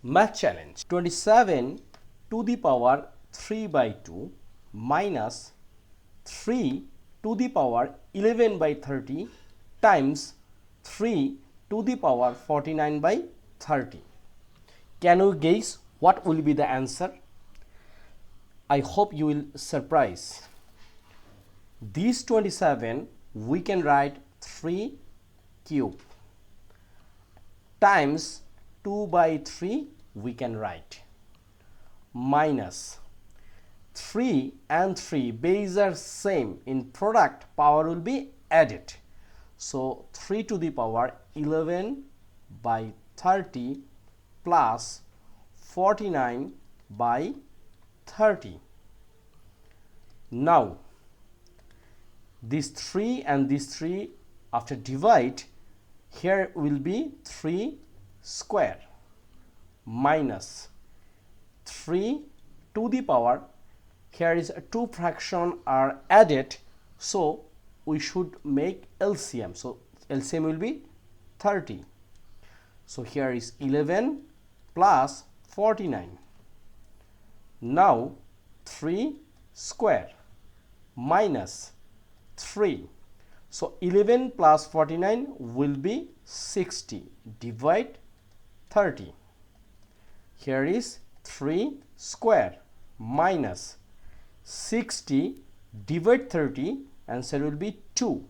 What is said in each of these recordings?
Math challenge. 27 to the power 3 by 2 minus 3 to the power 11 by 30 times 3 to the power 49 by 30. Can you guess what will be the answer? I hope you will surprise. This 27 we can write 3 cube times 2 by 3 we can write minus 3 and 3 base are same, in product power will be added, so 3 to the power 11 by 30 plus 49 by 30. Now this 3 and this 3 after divide, here will be 3 square minus 3 to the power, here is two fraction are added, so we should make LCM, so LCM will be 30, so here is 11 plus 49. Now 3 square minus 3, so 11 plus 49 will be 60, divide 30, here is 3 square minus 60 divide 30, answer will be 2,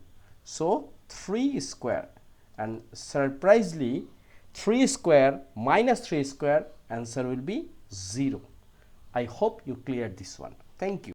so 3 square, and surprisingly 3 square minus 3 square, answer will be 0. I hope you cleared this one. Thank you.